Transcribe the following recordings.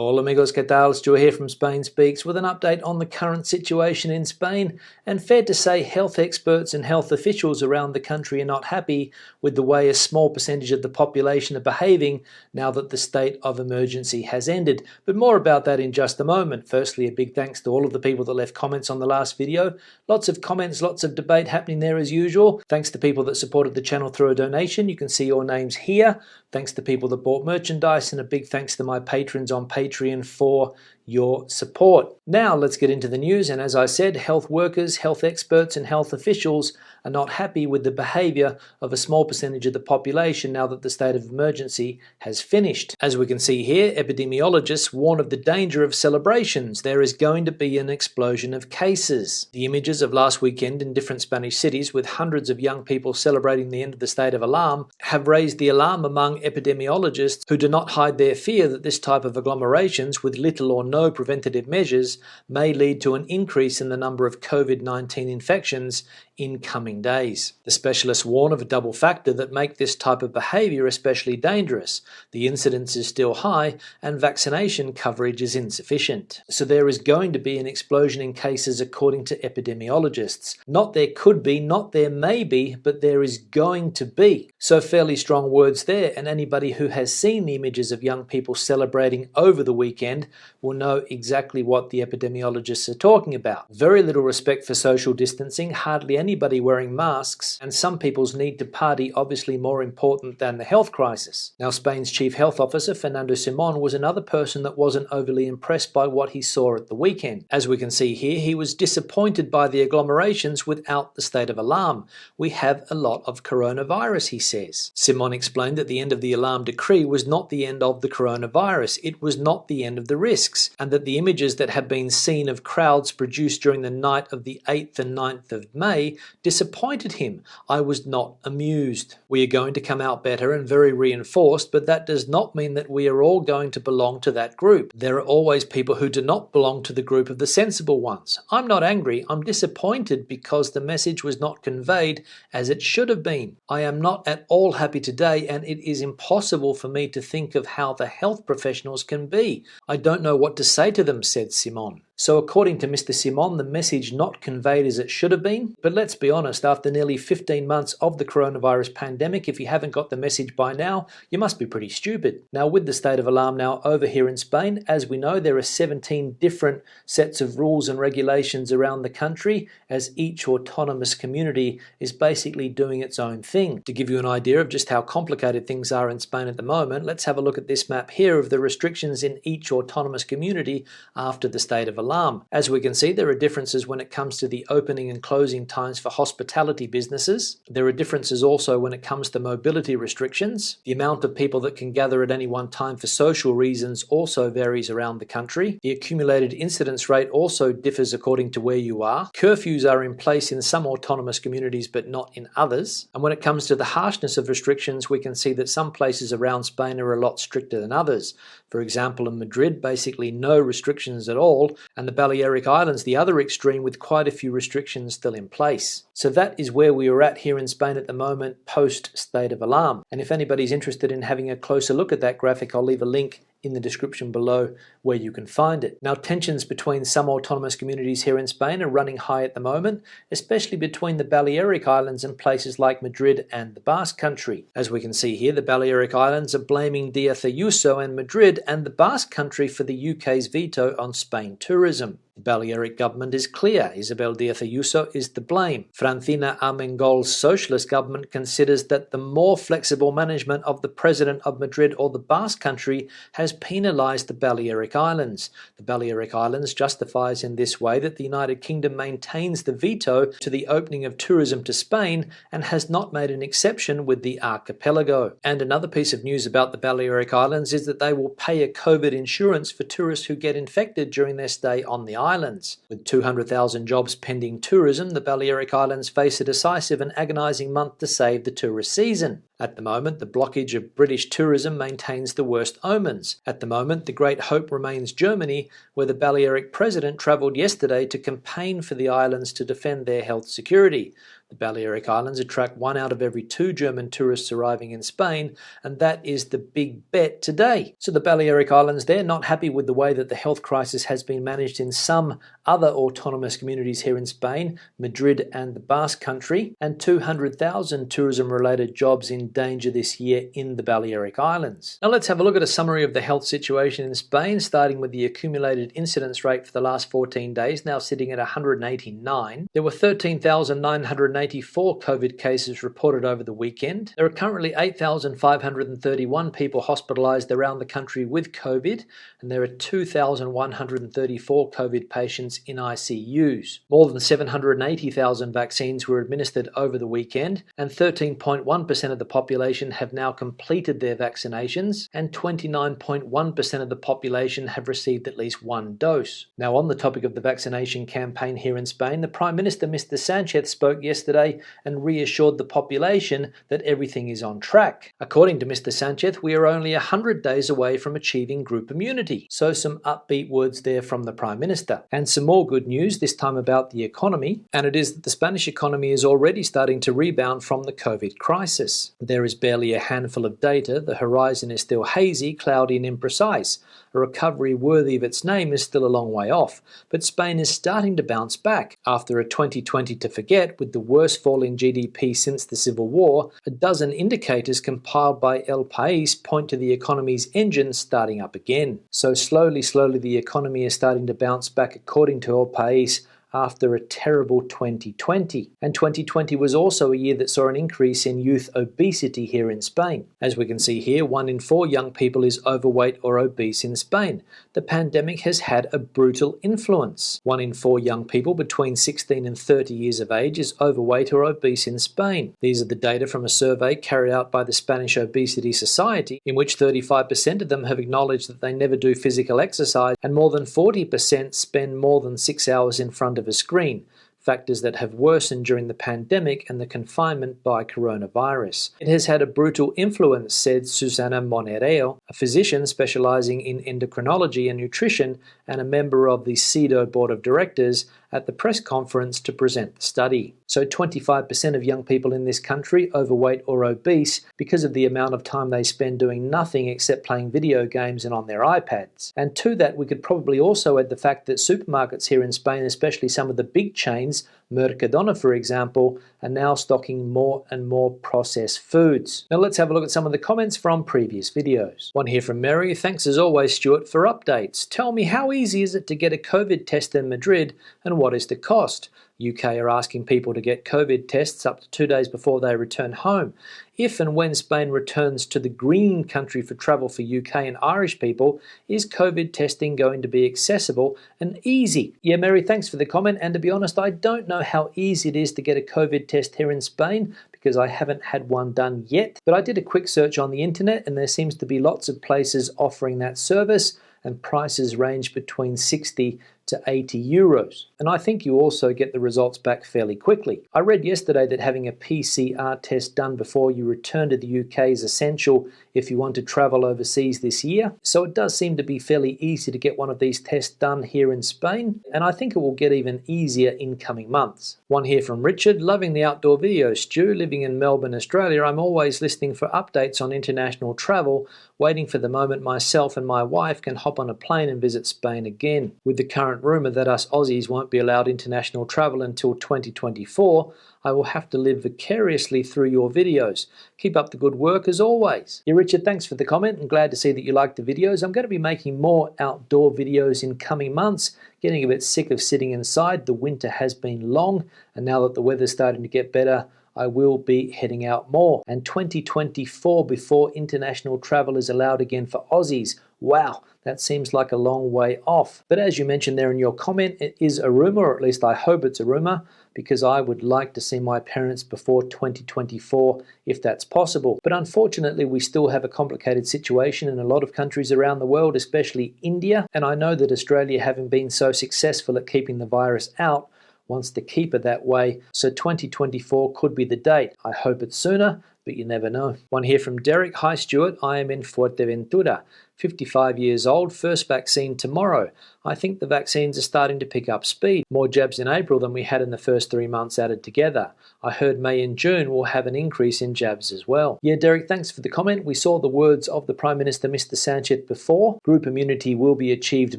Hola amigos, ¿qué tal? Stu here from Spain Speaks with an update on the current situation in Spain. And fair to say, health experts and health officials around the country are not happy with the way a small percentage of the population are behaving now that the state of emergency has ended. But more about that in just a moment. Firstly, a big thanks to all of the people that left comments on the last video. Lots of comments, lots of debate happening there as usual. Thanks to people that supported the channel through a donation. You can see your names here. Thanks to people that bought merchandise, and a big thanks to my patrons on Patreon for your support. Now let's get into the news, and as I said, health workers, health experts and health officials are not happy with the behaviour of a small percentage of the population now that the state of emergency has finished. As we can see here, epidemiologists warn of the danger of celebrations. There is going to be an explosion of cases. The images of last weekend in different Spanish cities with hundreds of young people celebrating the end of the state of alarm have raised the alarm among epidemiologists who do not hide their fear that this type of agglomerations with little or no preventative measures may lead to an increase in the number of COVID-19 infections in coming days. The specialists warn of a double factor that make this type of behaviour especially dangerous. The incidence is still high and vaccination coverage is insufficient. So there is going to be an explosion in cases according to epidemiologists. Not there could be, not there may be, but there is going to be. So fairly strong words there, and anybody who has seen the images of young people celebrating over the weekend will know exactly what the epidemiologists are talking about. Very little respect for social distancing, hardly anybody wearing masks, and some people's need to party obviously more important than the health crisis. Now, Spain's chief health officer, Fernando Simon, was another person that wasn't overly impressed by what he saw at the weekend. As we can see here, he was disappointed by the agglomerations without the state of alarm. We have a lot of coronavirus, he says. Simon explained that the end of the alarm decree was not the end of the coronavirus. It was not the end of the risks, and that the images that have been seen of crowds produced during the night of the 8th and 9th of May disappointed him. I was not amused. We are going to come out better and very reinforced, but that does not mean that we are all going to belong to that group. There are always people who do not belong to the group of the sensible ones. I'm not angry. I'm disappointed because the message was not conveyed as it should have been. I am not at all happy today, and it is impossible for me to think of how the health professionals can be. I don't know what to say to them, said Simon. So according to Mr. Simon, the message not conveyed as it should have been. But let's be honest, after nearly 15 months of the coronavirus pandemic, if you haven't got the message by now, you must be pretty stupid. Now, with the state of alarm now over here in Spain, as we know, there are 17 different sets of rules and regulations around the country, as each autonomous community is basically doing its own thing. To give you an idea of just how complicated things are in Spain at the moment, let's have a look at this map here of the restrictions in each autonomous community after the state of alarm. As we can see, there are differences when it comes to the opening and closing times for hospitality businesses. There are differences also when it comes to mobility restrictions. The amount of people that can gather at any one time for social reasons also varies around the country. The accumulated incidence rate also differs according to where you are. Curfews are in place in some autonomous communities but not in others. And when it comes to the harshness of restrictions, we can see that some places around Spain are a lot stricter than others. For example, in Madrid, basically no restrictions at all, and the Balearic Islands, the other extreme, with quite a few restrictions still in place. So that is where we are at here in Spain at the moment, post-state of alarm. And if anybody's interested in having a closer look at that graphic, I'll leave a link in the description below where you can find it. Now, tensions between some autonomous communities here in Spain are running high at the moment, especially between the Balearic Islands and places like Madrid and the Basque Country. As we can see here, the Balearic Islands are blaming Díaz Ayuso and Madrid and the Basque Country for the UK's veto on Spain tourism. The Balearic government is clear. Isabel Díaz Ayuso is to blame. Francina Armengol's socialist government considers that the more flexible management of the president of Madrid or the Basque Country has penalised the Balearic Islands. The Balearic Islands justifies in this way that the United Kingdom maintains the veto to the opening of tourism to Spain and has not made an exception with the archipelago. And another piece of news about the Balearic Islands is that they will pay a COVID insurance for tourists who get infected during their stay on the islands. With 200,000 jobs pending tourism, the Balearic Islands face a decisive and agonising month to save the tourist season. At the moment, the blockage of British tourism maintains the worst omens. At the moment, the great hope remains Germany, where the Balearic president travelled yesterday to campaign for the islands to defend their health security. The Balearic Islands attract 1 out of every 2 German tourists arriving in Spain, and that is the big bet today. So the Balearic Islands, they're not happy with the way that the health crisis has been managed in some other autonomous communities here in Spain, Madrid and the Basque Country, and 200,000 tourism-related jobs in danger this year in the Balearic Islands. Now let's have a look at a summary of the health situation in Spain, starting with the accumulated incidence rate for the last 14 days, now sitting at 189. There were 13,984 COVID cases reported over the weekend. There are currently 8,531 people hospitalised around the country with COVID, and there are 2,134 COVID patients in ICUs. More than 780,000 vaccines were administered over the weekend, and 13.1% of the population have now completed their vaccinations, and 29.1% of the population have received at least 1 dose. Now, on the topic of the vaccination campaign here in Spain, the Prime Minister, Mr. Sanchez, spoke yesterday and reassured the population that everything is on track. According to Mr. Sanchez, we are only 100 days away from achieving group immunity. So some upbeat words there from the Prime Minister. And some more good news, this time about the economy, and it is that the Spanish economy is already starting to rebound from the COVID crisis. There is barely a handful of data, the horizon is still hazy, cloudy and imprecise. A recovery worthy of its name is still a long way off, but Spain is starting to bounce back. After a 2020 to forget, with the worst fall in GDP since the Civil War, a dozen indicators compiled by El País point to the economy's engine starting up again. So slowly the economy is starting to bounce back according to El País, after a terrible 2020. And 2020 was also a year that saw an increase in youth obesity here in Spain. As we can see here, 1 in 4 young people is overweight or obese in Spain. The pandemic has had a brutal influence. 1 in 4 young people between 16 and 30 years of age is overweight or obese in Spain. These are the data from a survey carried out by the Spanish Obesity Society, in which 35% of them have acknowledged that they never do physical exercise, and more than 40% spend more than 6 hours in front of a screen, factors that have worsened during the pandemic and the confinement by coronavirus. It has had a brutal influence, said Susana Monereo, a physician specializing in endocrinology and nutrition and a member of the CEDO board of directors, at the press conference to present the study. So 25% of young people in this country overweight or obese because of the amount of time they spend doing nothing except playing video games and on their iPads. And to that, we could probably also add the fact that supermarkets here in Spain, especially some of the big chains, Mercadona for example, are now stocking more and more processed foods. Now let's have a look at some of the comments from previous videos. One here from Mary: thanks as always Stuart for updates. Tell me, how easy is it to get a COVID test in Madrid and what is the cost? UK are asking people to get COVID tests up to 2 days before they return home. If and when Spain returns to the green country for travel for UK and Irish people, is COVID testing going to be accessible and easy? Yeah, Mary, thanks for the comment. And to be honest, I don't know how easy it is to get a COVID test here in Spain because I haven't had one done yet. But I did a quick search on the internet and there seems to be lots of places offering that service, and prices range between 60 to 80 euros. And I think you also get the results back fairly quickly. I read yesterday that having a PCR test done before you return to the UK is essential if you want to travel overseas this year. So it does seem to be fairly easy to get one of these tests done here in Spain, and I think it will get even easier in coming months. One here from Richard: loving the outdoor videos, Stu. Living in Melbourne, Australia, I'm always listening for updates on international travel, waiting for the moment myself and my wife can hop on a plane and visit Spain again. With the current rumour that us Aussies won't be allowed international travel until 2024, I will have to live vicariously through your videos. Keep up the good work as always. Yeah, Richard, thanks for the comment and glad to see that you like the videos. I'm going to be making more outdoor videos in coming months. Getting a bit sick of sitting inside. The winter has been long, and now that the weather's starting to get better, I will be heading out more. And 2024 before international travel is allowed again for Aussies. Wow, that seems like a long way off. But as you mentioned there in your comment, it is a rumour, or at least I hope it's a rumour, because I would like to see my parents before 2024 if that's possible. But unfortunately, we still have a complicated situation in a lot of countries around the world, especially India. And I know that Australia, having been so successful at keeping the virus out, wants to keep it that way. So 2024 could be the date. I hope it's sooner, but you never know. One here from Derek. Hi Stuart, I am in Fuerteventura, 55 years old, first vaccine tomorrow. I think the vaccines are starting to pick up speed. More jabs in April than we had in the first 3 months added together. I heard May and June will have an increase in jabs as well. Yeah, Derek, thanks for the comment. We saw the words of the Prime Minister, Mr. Sanchez, before. Group immunity will be achieved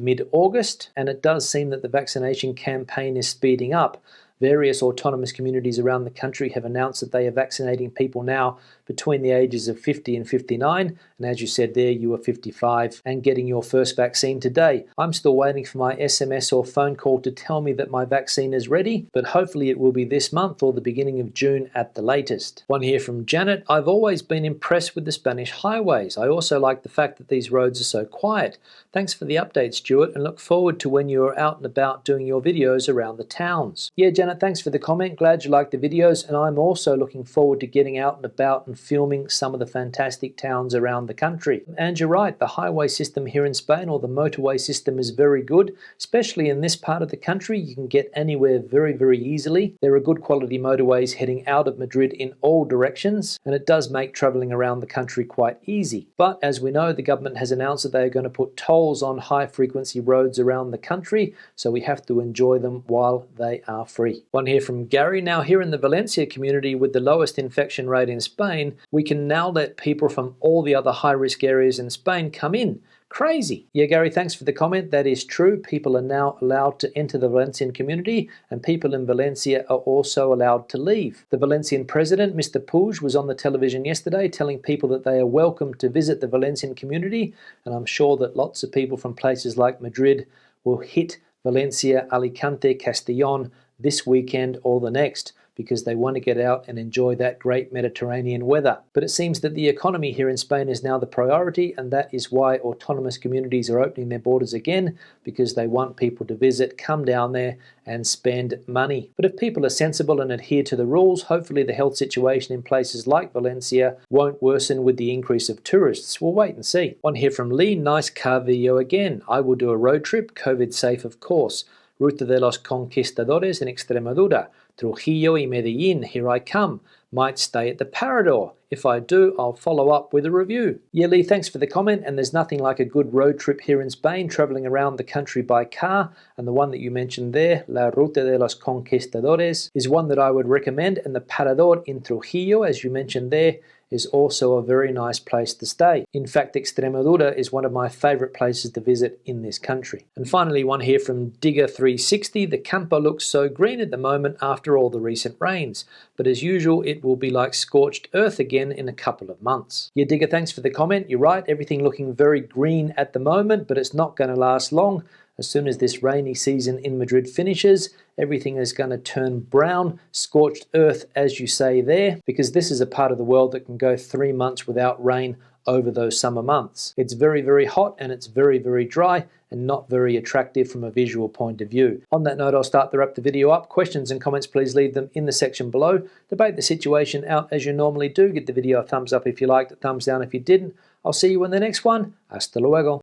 mid-August, and it does seem that the vaccination campaign is speeding up. Various autonomous communities around the country have announced that they are vaccinating people now between the ages of 50 and 59, and as you said there, you are 55 and getting your first vaccine today. I'm still waiting for my SMS or phone call to tell me that my vaccine is ready, but hopefully it will be this month or the beginning of June at the latest. One here from Janet. I've always been impressed with the Spanish highways. I also like the fact that these roads are so quiet. Thanks for the update, Stuart, and look forward to when you are out and about doing your videos around the towns. Yeah, Janet, thanks for the comment. Glad you like the videos, and I'm also looking forward to getting out and about and filming some of the fantastic towns around the country. And you're right, the highway system here in Spain, or the motorway system, is very good, especially in this part of the country. You can get anywhere very, very easily. There are good quality motorways heading out of Madrid in all directions, and it does make travelling around the country quite easy. But as we know, the government has announced that they are going to put tolls on high-frequency roads around the country, so we have to enjoy them while they are free. One here from Gary. Now, here in the Valencia community with the lowest infection rate in Spain, we can now let people from all the other high-risk areas in Spain come in. Crazy. Yeah, Gary, thanks for the comment. That is true. People are now allowed to enter the Valencian community, and people in Valencia are also allowed to leave. The Valencian president, Mr. Puig, was on the television yesterday telling people that they are welcome to visit the Valencian community, and I'm sure that lots of people from places like Madrid will hit Valencia, Alicante, Castellón this weekend or the next, because they want to get out and enjoy that great Mediterranean weather. But it seems that the economy here in Spain is now the priority, and that is why autonomous communities are opening their borders again, because they want people to visit, come down there and spend money. But if people are sensible and adhere to the rules, hopefully the health situation in places like Valencia won't worsen with the increase of tourists. We'll wait and see. One here from Lee. Nice car video again. I will do a road trip, COVID safe of course. Ruta de los Conquistadores in Extremadura, Trujillo y Medellín, here I come. Might stay at the Parador. If I do, I'll follow up with a review. Yeah, Lee, thanks for the comment, and there's nothing like a good road trip here in Spain, travelling around the country by car, and the one that you mentioned there, La Ruta de los Conquistadores, is one that I would recommend, and the Parador in Trujillo, as you mentioned there, is also a very nice place to stay. In fact, Extremadura is one of my favourite places to visit in this country. And finally, one here from Digger360. The Campo looks so green at the moment after all the recent rains, but as usual, it will be like scorched earth again in a couple of months. Yeah, Digger, thanks for the comment. You're right, everything looking very green at the moment, but it's not going to last long. As soon as this rainy season in Madrid finishes, everything is going to turn brown, scorched earth, as you say there, because this is a part of the world that can go 3 months without rain over those summer months. It's very, very hot, and it's very, very dry, and not very attractive from a visual point of view. On that note, I'll start to wrap the video up. Questions and comments, please leave them in the section below. Debate the situation out as you normally do. Give the video a thumbs up if you liked it, thumbs down if you didn't. I'll see you in the next one. Hasta luego.